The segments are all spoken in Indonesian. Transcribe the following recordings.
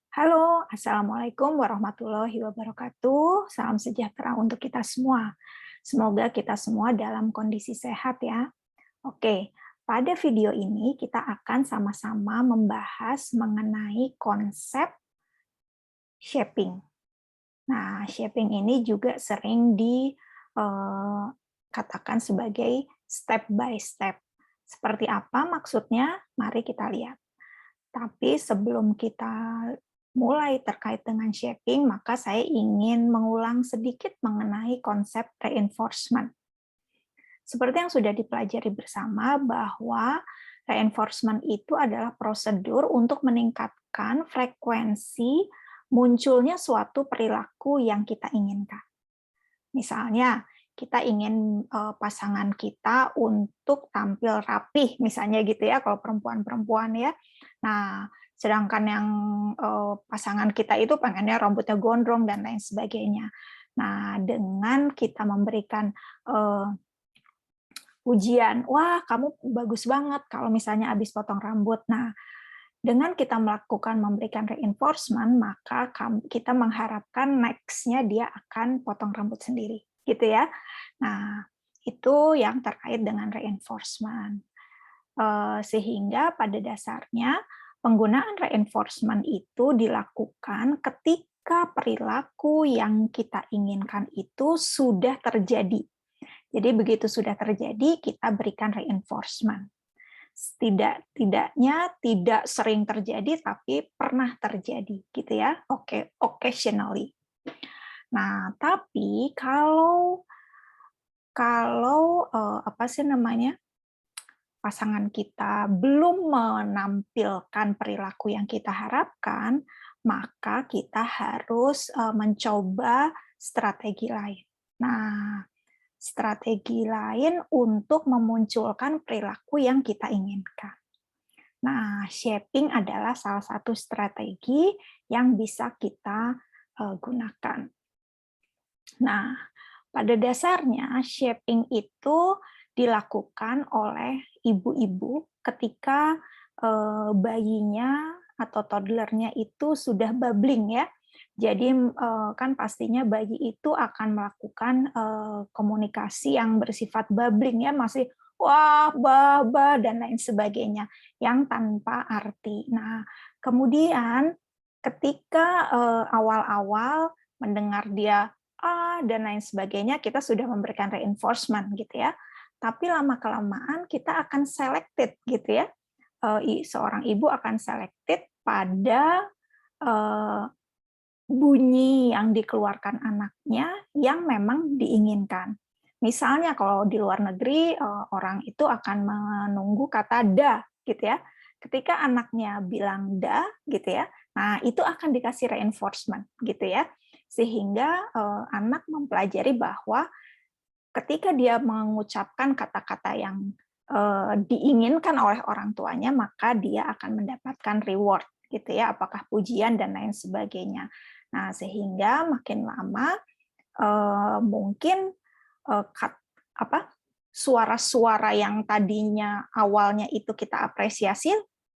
Halo, Assalamualaikum warahmatullahi wabarakatuh. Salam sejahtera untuk kita semua. Semoga kita semua dalam kondisi sehat ya. Oke, pada video ini kita akan sama-sama membahas mengenai konsep shaping. Nah, shaping ini juga sering dikatakan sebagai step by step. Seperti apa maksudnya? Mari kita lihat. Tapi sebelum kita mulai terkait dengan shaping, maka saya ingin mengulang sedikit mengenai konsep reinforcement. Seperti yang sudah dipelajari bersama bahwa reinforcement itu adalah prosedur untuk meningkatkan frekuensi munculnya suatu perilaku yang kita inginkan. Misalnya, kita ingin pasangan kita untuk tampil rapih, misalnya gitu ya, kalau perempuan-perempuan ya. Nah, sedangkan yang pasangan kita itu pengennya rambutnya gondrong dan lain sebagainya. Nah, dengan kita memberikan pujian, wah kamu bagus banget kalau misalnya habis potong rambut. Nah, dengan kita memberikan reinforcement, maka kita mengharapkan next-nya dia akan potong rambut sendiri, gitu ya. Nah, itu yang terkait dengan reinforcement. Sehingga pada dasarnya penggunaan reinforcement itu dilakukan ketika perilaku yang kita inginkan itu sudah terjadi. Jadi begitu sudah terjadi, kita berikan reinforcement. Tidaknya tidak sering terjadi, tapi pernah terjadi, gitu ya. Oke, occasionally. Nah, tapi kalau apa sih namanya, pasangan kita belum menampilkan perilaku yang kita harapkan, maka kita harus mencoba strategi lain. Nah, strategi lain untuk memunculkan perilaku yang kita inginkan. Nah, shaping adalah salah satu strategi yang bisa kita gunakan. Nah, pada dasarnya shaping itu dilakukan oleh ibu-ibu ketika bayinya atau toddlernya itu sudah babbling ya. Jadi kan pastinya bayi itu akan melakukan komunikasi yang bersifat babbling ya, masih wah, ba, dan lain sebagainya yang tanpa arti. Nah, kemudian ketika awal-awal mendengar dia dan lain sebagainya, kita sudah memberikan reinforcement gitu ya. Tapi lama-kelamaan kita akan selected gitu ya. Seorang ibu akan selected pada bunyi yang dikeluarkan anaknya yang memang diinginkan. Misalnya kalau di luar negeri orang itu akan menunggu kata da gitu ya. Ketika anaknya bilang da gitu ya, nah itu akan dikasih reinforcement gitu ya. Sehingga anak mempelajari bahwa ketika dia mengucapkan kata-kata yang diinginkan oleh orang tuanya, maka dia akan mendapatkan reward gitu ya, apakah pujian dan lain sebagainya. Nah, sehingga makin lama mungkin suara-suara yang tadinya awalnya itu kita apresiasi,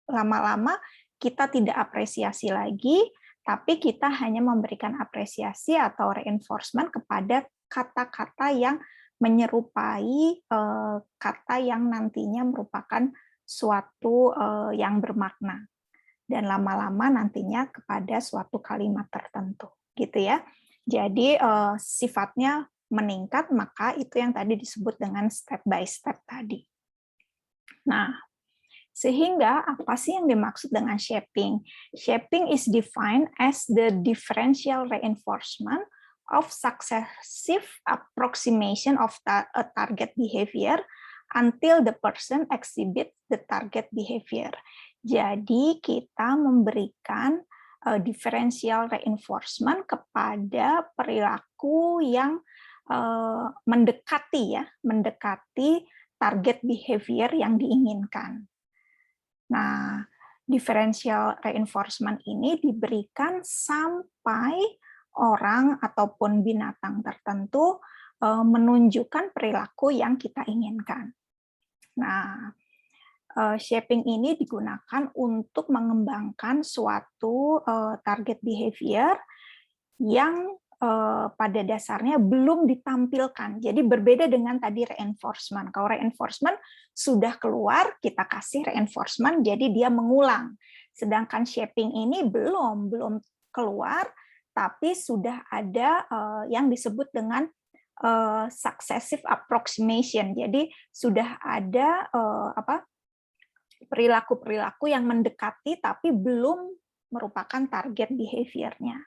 lama-lama kita tidak apresiasi lagi, tapi kita hanya memberikan apresiasi atau reinforcement kepada kata-kata yang menyerupai kata yang nantinya merupakan suatu yang bermakna, dan lama-lama nantinya kepada suatu kalimat tertentu, gitu ya. Jadi sifatnya meningkat, maka itu yang tadi disebut dengan step by step tadi. Nah, sehingga apa sih yang dimaksud dengan shaping? Shaping is defined as the differential reinforcement of successive approximation of a target behavior until the person exhibits the target behavior. Jadi kita memberikan differential reinforcement kepada perilaku yang mendekati target behavior yang diinginkan. Nah, differential reinforcement ini diberikan sampai orang ataupun binatang tertentu menunjukkan perilaku yang kita inginkan. Nah, Shaping ini digunakan untuk mengembangkan suatu target behavior yang pada dasarnya belum ditampilkan. Jadi berbeda dengan tadi reinforcement. Kalau reinforcement sudah keluar, kita kasih reinforcement, jadi dia mengulang. Sedangkan shaping ini belum keluar, tapi sudah ada yang disebut dengan successive approximation. Jadi sudah ada perilaku-perilaku yang mendekati tapi belum merupakan target behavior-nya.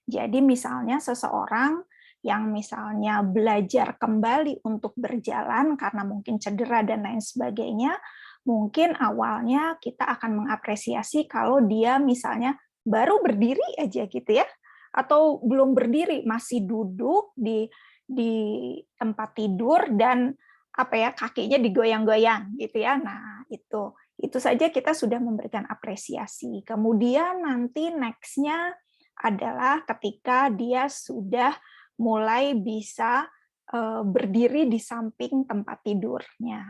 Jadi misalnya seseorang yang misalnya belajar kembali untuk berjalan karena mungkin cedera dan lain sebagainya, mungkin awalnya kita akan mengapresiasi kalau dia misalnya baru berdiri aja gitu ya, atau belum berdiri, masih duduk di tempat tidur dan kakinya digoyang-goyang gitu ya. Nah, itu saja kita sudah memberikan apresiasi. Kemudian nanti next-nya adalah ketika dia sudah mulai bisa berdiri di samping tempat tidurnya.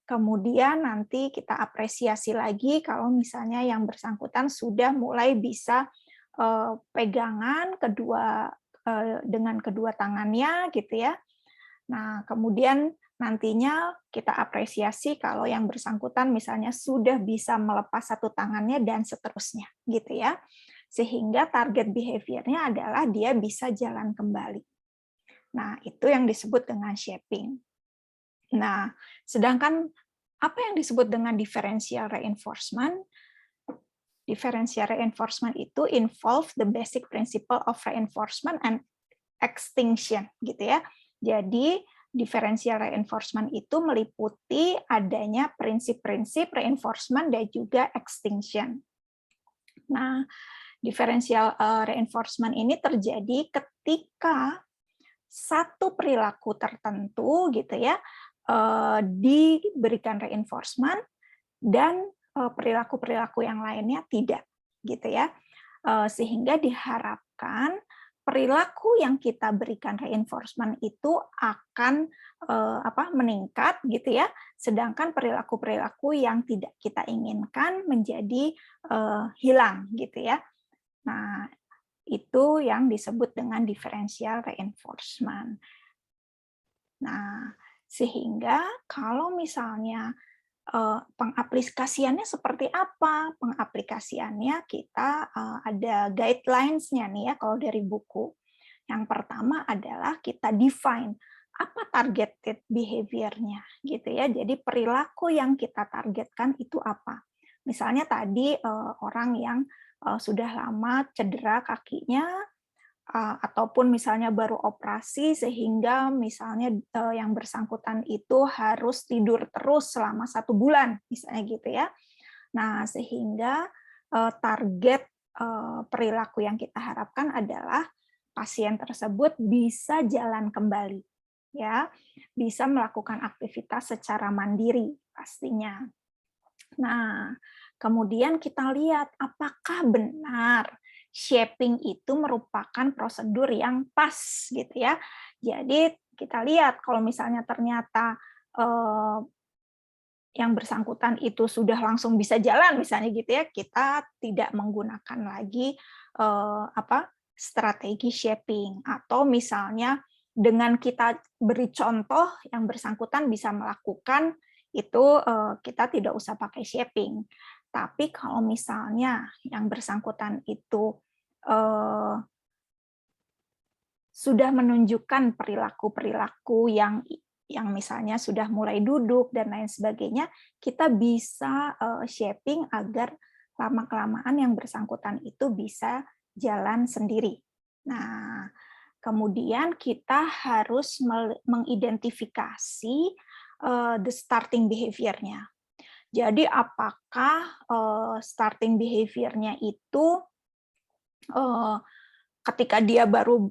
Kemudian nanti kita apresiasi lagi kalau misalnya yang bersangkutan sudah mulai bisa pegangan dengan kedua tangannya gitu ya. Nah, kemudian nantinya kita apresiasi kalau yang bersangkutan misalnya sudah bisa melepas satu tangannya dan seterusnya gitu ya. Sehingga target behavior-nya adalah dia bisa jalan kembali. Nah, itu yang disebut dengan shaping. Nah, sedangkan apa yang disebut dengan differential reinforcement? Differential reinforcement itu involve the basic principle of reinforcement and extinction, gitu ya. Jadi, differential reinforcement itu meliputi adanya prinsip-prinsip reinforcement dan juga extinction. Nah, differential reinforcement ini terjadi ketika satu perilaku tertentu gitu ya diberikan reinforcement dan perilaku-perilaku yang lainnya tidak gitu ya. Sehingga diharapkan perilaku yang kita berikan reinforcement itu akan meningkat gitu ya, sedangkan perilaku-perilaku yang tidak kita inginkan menjadi hilang gitu ya. Nah, itu yang disebut dengan differential reinforcement. Nah, sehingga kalau misalnya pengaplikasiannya seperti apa? Pengaplikasiannya kita ada guidelines-nya nih ya kalau dari buku. Yang pertama adalah kita define apa targeted behavior-nya gitu ya. Jadi perilaku yang kita targetkan itu apa? Misalnya tadi orang yang sudah lama cedera kakinya ataupun misalnya baru operasi sehingga misalnya yang bersangkutan itu harus tidur terus selama 1 bulan misalnya gitu ya. Nah, sehingga target perilaku yang kita harapkan adalah pasien tersebut bisa jalan kembali ya, bisa melakukan aktivitas secara mandiri pastinya. Nah, kemudian kita lihat apakah benar shaping itu merupakan prosedur yang pas gitu ya. Jadi kita lihat kalau misalnya ternyata yang bersangkutan itu sudah langsung bisa jalan misalnya gitu ya, kita tidak menggunakan lagi strategi shaping, atau misalnya dengan kita beri contoh yang bersangkutan bisa melakukan itu kita tidak usah pakai shaping. Tapi kalau misalnya yang bersangkutan itu sudah menunjukkan perilaku-perilaku yang misalnya sudah mulai duduk dan lain sebagainya, kita bisa shaping agar lama-kelamaan yang bersangkutan itu bisa jalan sendiri. Nah, kemudian kita harus mengidentifikasi the starting behavior-nya. Jadi apakah starting behavior-nya itu ketika dia baru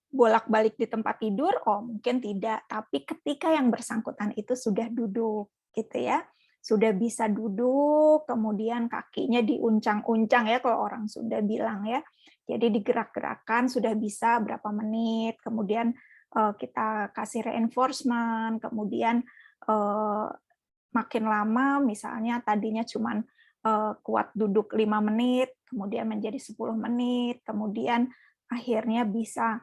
bolak-balik di tempat tidur, oh mungkin tidak. Tapi ketika yang bersangkutan itu sudah duduk, gitu ya, sudah bisa duduk, kemudian kakinya diuncang-uncang ya kalau orang Sunda bilang ya. Jadi digerak-gerakkan sudah bisa berapa menit, kemudian kita kasih reinforcement, kemudian makin lama, misalnya tadinya cuman kuat duduk 5 menit, kemudian menjadi 10 menit, kemudian akhirnya bisa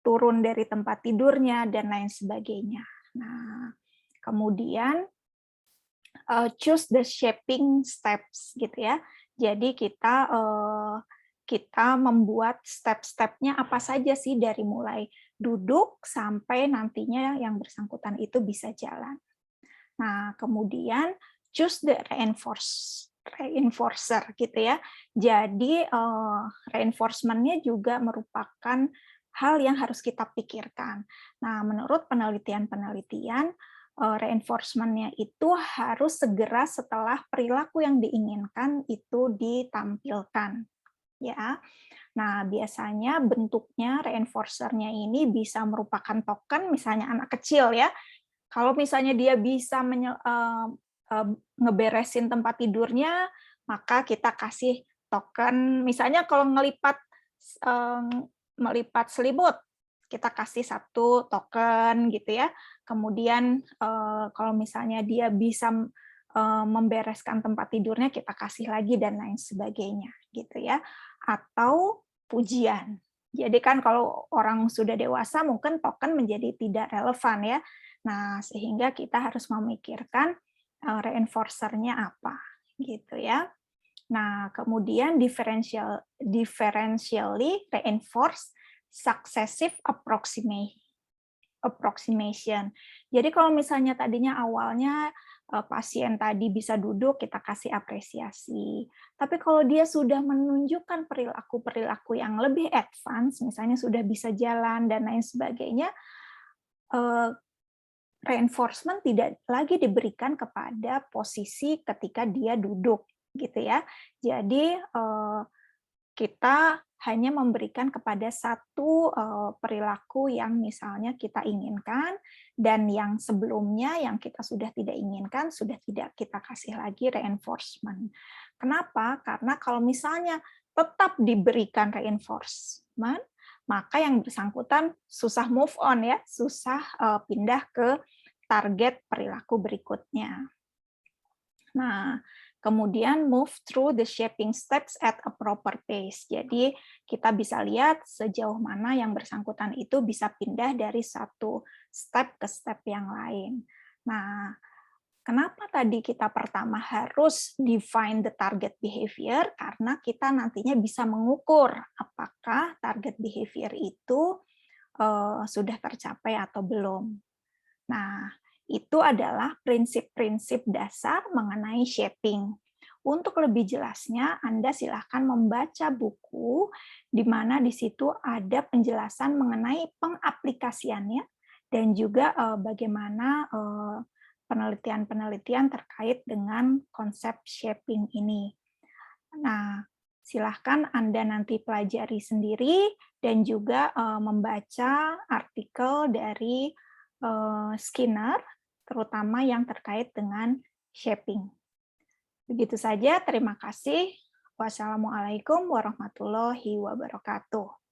turun dari tempat tidurnya dan lain sebagainya. Nah, kemudian choose the shaping steps gitu ya. Jadi kita membuat step-stepnya apa saja sih dari mulai duduk sampai nantinya yang bersangkutan itu bisa jalan. Nah, kemudian choose the reinforcer gitu ya. Jadi reinforcement-nya juga merupakan hal yang harus kita pikirkan. Nah, menurut penelitian-penelitian, reinforcement-nya itu harus segera setelah perilaku yang diinginkan itu ditampilkan, ya. Nah, biasanya bentuknya reinforcer-nya ini bisa merupakan token, misalnya anak kecil ya. Kalau misalnya dia bisa ngeberesin tempat tidurnya, maka kita kasih token, misalnya kalau melipat selimut, kita kasih 1 token gitu ya. Kemudian kalau misalnya dia bisa membereskan tempat tidurnya, kita kasih lagi dan lain sebagainya gitu ya. Atau pujian. Jadi kan kalau orang sudah dewasa mungkin token menjadi tidak relevan ya. Nah, sehingga kita harus memikirkan reinforcer-nya apa gitu ya. Nah, kemudian differentially reinforce successive approximation. Jadi kalau misalnya tadinya awalnya pasien tadi bisa duduk, kita kasih apresiasi. Tapi kalau dia sudah menunjukkan perilaku-perilaku yang lebih advance, misalnya sudah bisa jalan dan lain sebagainya, reinforcement tidak lagi diberikan kepada posisi ketika dia duduk, gitu ya. Jadi kita hanya memberikan kepada satu perilaku yang misalnya kita inginkan, dan yang sebelumnya yang kita sudah tidak inginkan sudah tidak kita kasih lagi reinforcement. Kenapa? Karena kalau misalnya tetap diberikan reinforcement, maka yang bersangkutan susah move on ya, susah pindah ke target perilaku berikutnya. Nah, kemudian move through the shaping steps at a proper pace. Jadi kita bisa lihat sejauh mana yang bersangkutan itu bisa pindah dari satu step ke step yang lain. Nah, kenapa tadi kita pertama harus define the target behavior? Karena kita nantinya bisa mengukur apakah target behavior itu sudah tercapai atau belum. Nah, itu adalah prinsip-prinsip dasar mengenai shaping. Untuk lebih jelasnya, Anda silakan membaca buku di mana di situ ada penjelasan mengenai pengaplikasiannya dan juga bagaimana penelitian-penelitian terkait dengan konsep shaping ini. Nah, silahkan Anda nanti pelajari sendiri dan juga membaca artikel dari Skinner, terutama yang terkait dengan shaping. Begitu saja, terima kasih. Wassalamualaikum warahmatullahi wabarakatuh.